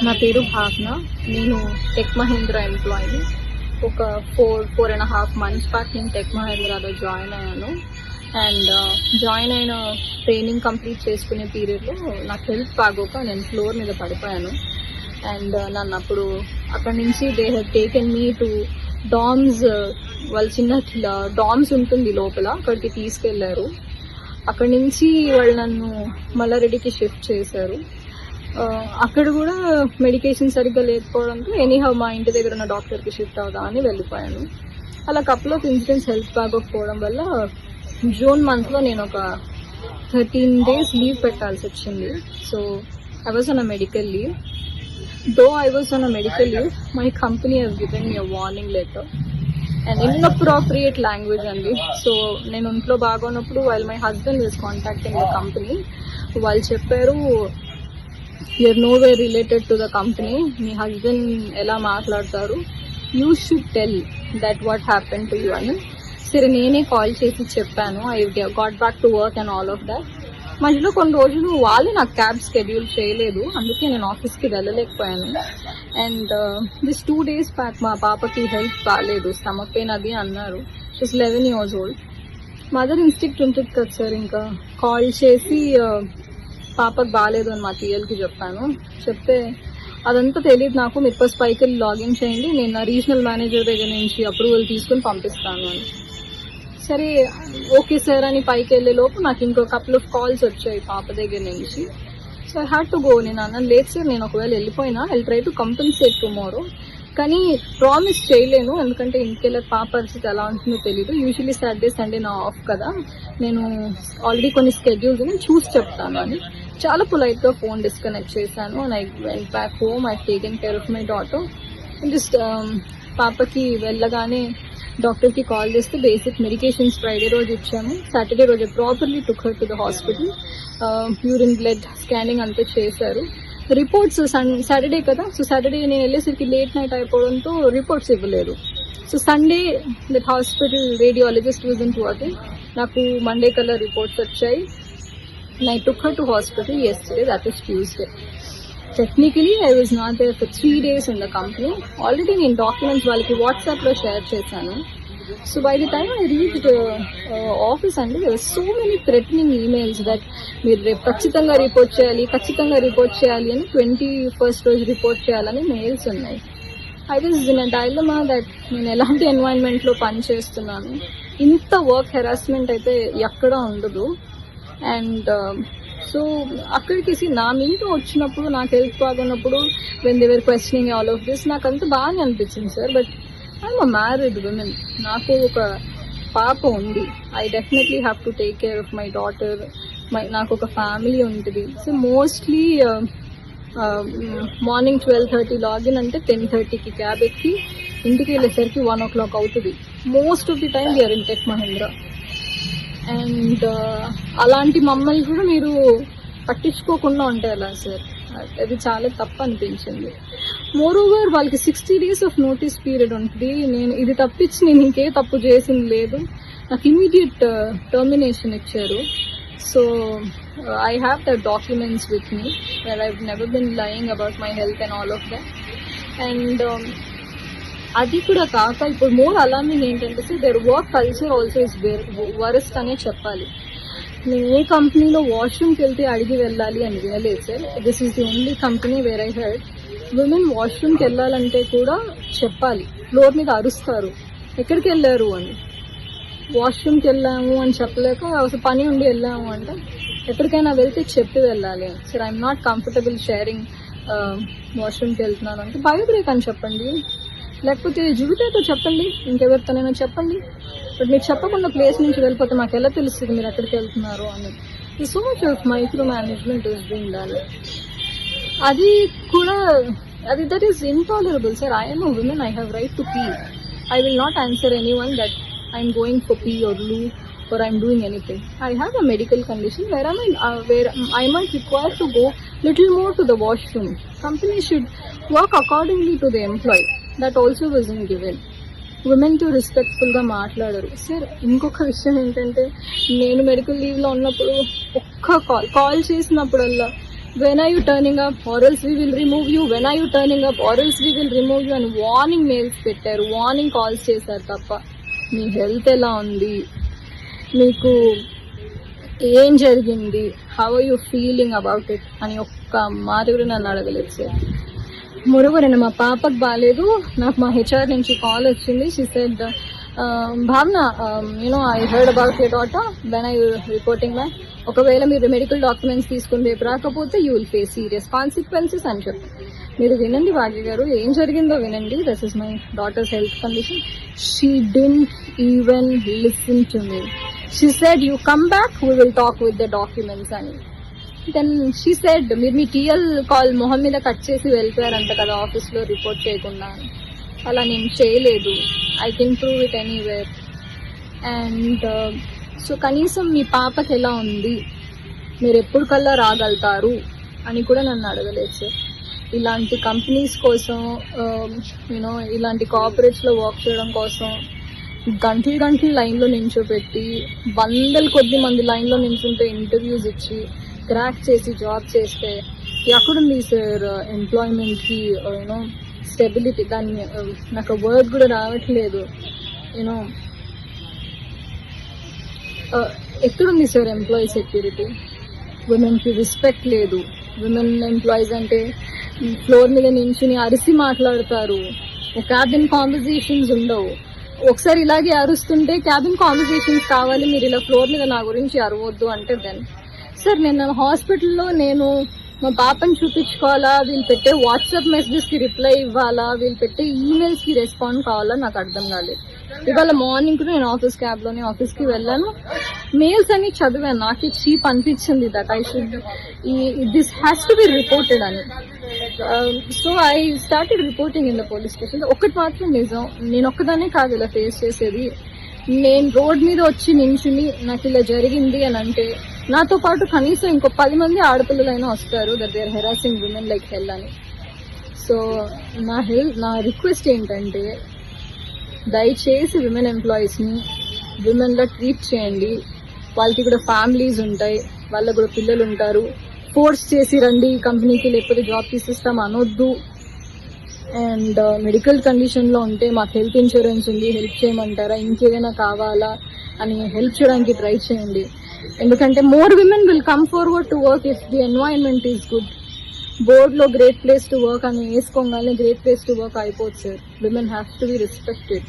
నా పేరు భావన. నేను టెక్ మహీంద్రా ఎంప్లాయీ. ఒక 4.5 months బ్యాక్ నేను టెక్ మహీంద్రాలో జాయిన్ అయ్యాను. అండ్ జాయిన్ అయిన ట్రైనింగ్ కంప్లీట్ చేసుకునే పీరియడ్లో నాకు హెల్త్ బాగోక నేను ఫ్లోర్ మీద పడిపోయాను. అండ్ నన్ను అప్పుడు అక్కడి నుంచి they have taken me to DOMS, వాళ్ళ చిన్న డామ్స్ ఉంటుంది లోపల, అక్కడికి తీసుకెళ్లారు. అక్కడి నుంచి వాళ్ళు నన్ను మల్లారెడ్డికి షిఫ్ట్ చేశారు. అక్కడ కూడా మెడికేషన్ సరిగ్గా లేకపోవడంతో ఎనీహౌ మా ఇంటి దగ్గర ఉన్న డాక్టర్కి షిఫ్ట్ అవుదా అని వెళ్ళిపోయాను. అలా కపుల్ ఆఫ్ ఇన్సిడెంట్స్ హెల్త్ బాగోకపోవడం వల్ల జూన్ మంత్లో నేను ఒక 13 days లీవ్ పెట్టాల్సి వచ్చింది. So I was on a medical leave. Though I was on a medical leave, my company has given me a warning letter and inappropriate language అండి. So నేను ఇంట్లో బాగోనప్పుడు while my husband was contacting the company, వాళ్ళు చెప్పారు you are nowhere related to the company, మీ husband ఎలా మాట్లాడతారు, you should tell that what happen to you అని. సరే నేనే కాల్ చేసి చెప్పాను, I got back to work and all of that. మధ్యలో కొన్ని రోజులు వాళ్ళే నాకు క్యాబ్ షెడ్యూల్ చేయలేదు, అందుకే నేను ఆఫీస్కి వెళ్ళలేకపోయాను. అండ్ దిస్ 2 days బ్యాక్ మా పాపకి హెల్త్ బాగాలేదు, స్టమక్ పెయిన్ అది అన్నారు. She's 11 years old. Mother instinct ఉంటుంది కదా సార్, ఇంకా కాల్ చేసి పాపకు బాగాలేదు అని మా టీఎల్కి చెప్పాను. చెప్తే అదంతా తెలియదు నాకు, మీరు ఫస్ట్ పైకి వెళ్ళి లాగిన్ చేయండి, నేను నా రీజనల్ మేనేజర్ దగ్గర నుంచి అప్రూవల్ తీసుకుని పంపిస్తాను అని. సరే ఓకే సార్ అని పైకి వెళ్ళే లోపు నాకు ఇంకో కపుల్ ఆఫ్ కాల్స్ వచ్చాయి పాప దగ్గర నుంచి. So I had to go. నేను అన్నాను లేదు సార్, నేను ఒకవేళ వెళ్ళిపోయినా I try to compensate tomorrow, కానీ ప్రామిస్ చేయలేను, ఎందుకంటే ఇంటికెళ్ళే పాప పరిస్థితి ఎలా ఉంటుందో తెలీదు. యూజువలీ సాటర్డే సండే నా ఆఫ్ కదా, నేను ఆల్రెడీ కొన్ని స్కెడ్యూల్స్ నేను చూసి చెప్తాను అని చాలా పొలైట్గా ఫోన్ డిస్కనెక్ట్ చేశాను. And I went back home, I taken care of my daughter. Just పాపకి వెళ్ళగానే డాక్టర్కి కాల్ చేస్తే బేసిక్ మెడికేషన్స్ ఫ్రైడే రోజు ఇచ్చాము, సాటర్డే రోజు properly took her to the hospital. Urine blood scanning అంతా చేశారు. రిపోర్ట్స్ సాటర్డే కదా, సో సాటర్డే నేను వెళ్ళేసరికి లేట్ నైట్ అయిపోవడంతో రిపోర్ట్స్ ఇవ్వలేదు. So Sunday that hospital radiologist was in working. నాకు మండే కల్లా రిపోర్ట్స్ వచ్చాయి. And I took her to hospital yesterday, that is Tuesday. Technically, I was not there for 3 days in the company. Already నేను documents వాళ్ళకి వాట్సాప్లో share చేశాను. So by the time I reached office అండి, there were so many threatening emails that మీరు రేపు ఖచ్చితంగా report చేయాలి అని 21st రోజు రిపోర్ట్ చేయాలని మెయిల్స్ ఉన్నాయి. I was in a dilemma that నేను ఎలాంటి ఎన్వైరన్మెంట్లో పని చేస్తున్నాను, ఇంత వర్క్ హెరాస్మెంట్ అయితే ఎక్కడా ఉండదు. అండ్ సో అక్కడికి నా మీతో వచ్చినప్పుడు నాకు హెల్త్ బాగున్నప్పుడు when they were questioning all of this నాకు అంత బాగానే అనిపించింది sir. But I'm a married women, నాకు ఒక పాప ఉంది. I definitely have to take care of my daughter. నాకు ఒక ఫ్యామిలీ ఉంటుంది. సో మోస్ట్లీ మార్నింగ్ 12:30 లాగిన్ అంటే 10:30కి క్యాబ్ ఎక్కి ఇంటికి వెళ్ళేసరికి 1 o'clock అవుతుంది. Most of the time we are in tech Mahindra. And అలాంటి మమ్మల్ని కూడా మీరు పట్టించుకోకుండా ఉంటే ఎలా సార్, అది చాలా తప్పు అనిపించింది. మోర్ ఓవర్ వాళ్ళకి 60 days ఆఫ్ నోటీస్ పీరియడ్ ఉంటుంది. నేను ఇది తప్పించి నేను ఇంకే తప్పు చేసింది లేదు. నాకు ఇమీడియట్ టర్మినేషన్ ఇచ్చారు. So I have the documents with me where I never been lying about my health and all of that. And అది కూడా కాక ఇప్పుడు మోర్ అలార్మింగ్ ఏంటంటే sir, their work culture also is worst అనే చెప్పాలి. నేను ఏ కంపెనీలో వాష్రూమ్కి వెళ్తే అడిగి వెళ్ళాలి అని వినలేదు sir. This is the only company where I heard women వాష్రూమ్కి వెళ్ళాలంటే కూడా చెప్పాలి. ఫ్లోర్ మీద అరుస్తారు ఎక్కడికి వెళ్ళారు అని. వాష్రూమ్కి వెళ్ళాము అని చెప్పలేక అసలు పని ఉండి వెళ్ళాము అంటే ఎక్కడికైనా వెళ్తే చెప్పి వెళ్ళాలి. Sir I'm not comfortable sharing వాష్రూమ్కి వెళ్తున్నాను అంటే బయో బ్రేక్ అని చెప్పండి, లేకపోతే జుడితేతో చెప్పండి, ఇంకెవరితోనైనా చెప్పండి. బట్ మీరు చెప్పకుండా ప్లేస్ నుంచి వెళ్ళిపోతే మాకు ఎలా తెలుస్తుంది మీరు ఎక్కడికి వెళ్తున్నారు అని. So much of micro management is being done. అది కూడా that is intolerable sir. I'm a women, I have right to P. I will not answer any one that I'm going for P or loo or I'm doing anything. I have a medical condition where I might require to go little more to the washroom. Company should work accordingly to the employee. That also wasn't given. ఉమెన్తో రెస్పెక్ట్ఫుల్గా మాట్లాడరు sir. ఇంకొక విషయం ఏంటంటే, నేను medical లీవ్లో ఉన్నప్పుడు ఒక్క call చేసినప్పుడల్లా when are you turning up or else we will remove you, when are you turning up or else we will remove you అని warning mails పెట్టారు, వార్నింగ్ కాల్స్ చేశారు తప్ప మీ హెల్త్ ఎలా ఉంది, మీకు ఏం జరిగింది, how are you feeling about it అని ఒక్క మాట కూడా నన్ను అడగలేదు సార్. మొరవర్ నేను మా పాపకు బాగాలేదు, నాకు మా హెచ్ఆర్ నుంచి కాల్ వచ్చింది. షీ సెడ్ భావన I heard about your daughter, when I reporting my, ఒకవేళ మీరు మెడికల్ డాక్యుమెంట్స్ తీసుకుని రేపు రాకపోతే you will face serious consequences అని చెప్పి. మీరు వినండి భాగ్య గారు, ఏం జరిగిందో వినండి. This is my daughters health condition. She didn't even listen to me. She said you come back, we will talk with the documents అని. దెన్ షీ సెడ్ మీరు మీ టీఎల్ కాల్ మొహం మీద కట్ చేసి వెళ్ళిపోయారంట కదా ఆఫీస్లో రిపోర్ట్ చేయకుండా. అలా నేను చేయలేదు, I can prove it anywhere. And so కనీసం మీ పాపకి ఎలా ఉంది, మీరు ఎప్పుడు కల్లా రాగలుగుతారు అని కూడా నన్ను అడగలేదు సార్. ఇలాంటి కంపెనీస్ కోసం ఇలాంటి కార్పొరేట్స్లో వర్క్ చేయడం కోసం గంటలు లైన్లో నించోపెట్టి, వందల కొద్ది మంది లైన్లో నించుంటే ఇంటర్వ్యూస్ ఇచ్చి క్రాక్ చేసి జాబ్ చేస్తే ఎక్కడుంది సార్ ఎంప్లాయ్మెంట్కి స్టెబిలిటీ? దాన్ని నాకు వర్డ్ కూడా రావట్లేదు. ఎక్కడుంది సార్ ఎంప్లాయీ సెక్యూరిటీ? విమెన్కి రెస్పెక్ట్ లేదు. విమెన్ ఎంప్లాయీస్ అంటే ఫ్లోర్ మీద నించుని అరిసి మాట్లాడతారు, క్యాబిన్ కాన్వర్జేషన్స్ ఉండవు. ఒకసారి ఇలాగే అరుస్తుంటే క్యాబిన్ కాన్వర్జేషన్స్ కావాలి, మీరు ఇలా ఫ్లోర్ మీద నా గురించి అరవద్దు అంటే దెన్ సార్ నేను హాస్పిటల్లో నేను మా పాపని చూపించుకోవాలా, వీళ్ళు పెట్టే వాట్సాప్ మెసేజెస్కి రిప్లై ఇవ్వాలా, వీళ్ళు పెట్టే ఈమెయిల్స్కి రెస్పాండ్ కావాలా, నాకు అర్థం కాలేదు. ఇవాళ మార్నింగ్ కూడా నేను క్యాబ్లోనే ఆఫీస్కి వెళ్ళాను, మెయిల్స్ అన్ని చదివాను. నాకు చీప్ అనిపించింది that I should this has to be reported అని. So I started reporting in the police station. ఒకటి మాత్రం నిజం, నేను ఒక్కదానే కాదు ఇలా ఫేస్ చేసేది. నేను రోడ్ మీద వచ్చి నించుని నాకు ఇలా జరిగింది అని అంటే నాతో పాటు కనీసం ఇంకో 10 మంది ఆడపిల్లలైనా వస్తారు that they are harassing women like hell అని. సో నా రిక్వెస్ట్ ఏంటంటే దయచేసి విమెన్ ఎంప్లాయీస్ని విమెన్లా ట్రీట్ చేయండి. వాళ్ళకి కూడా ఫ్యామిలీస్ ఉంటాయి, వాళ్ళకి కూడా పిల్లలు ఉంటారు. ఫోర్స్ చేసి రండి కంపెనీకి లేకపోతే జాబ్ తీసిస్తాం అనొద్దు. అండ్ మెడికల్ కండిషన్లో ఉంటే మాకు హెల్త్ ఇన్సూరెన్స్ ఉంది, హెల్ప్ చేయమంటారా, ఇంకేదైనా కావాలా అని హెల్ప్ చేయడానికి ట్రై చేయండి. ఎందుకంటే more women will come forward to work if the environment is good. బోర్డ్లో గ్రేట్ ప్లేస్ టు వర్క్ అని వేసుకోగానే గ్రేట్ ప్లేస్ టు వర్క్ అయిపోతుంది sir. Women have to be respected.